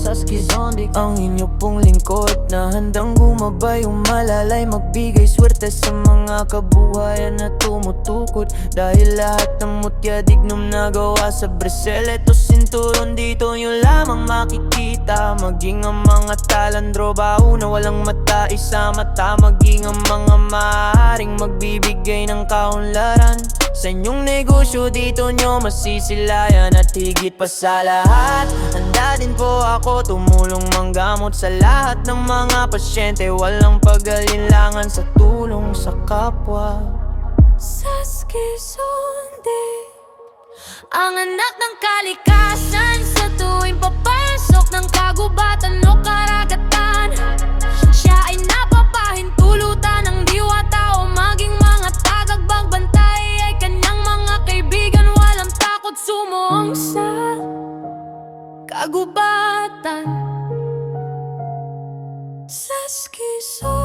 Saskizondik, ang inyo pong lingkod na handang gumabay, umalalay, magbigay swerte sa mga kabuhayan na tumutukod. Dahil lahat ng mutya dignum na gawa sa Brazil, eto sinturon dito nyo lamang makikita. Maging ang mga talandro, baho na walang mata, isa mata. Maging ang mga maaaring magbibigay ng kaunlaran sa inyong negosyo, dito nyo masisilayan. At higit pa sa lahat, handa din po ako tumulong manggamot sa lahat ng mga pasyente. Walang pag-alinlangan sa tulong sa kapwa. Saskizondik, ang anak ng kalikasan, sa tuwing papasok ng kagubatan o karagatan, siya ay napapahintulutan ng diwata o maging mga tagapagbantay ay kanyang mga kaibigan. Walang takot sumuong sa kagubatan. Saskizondik.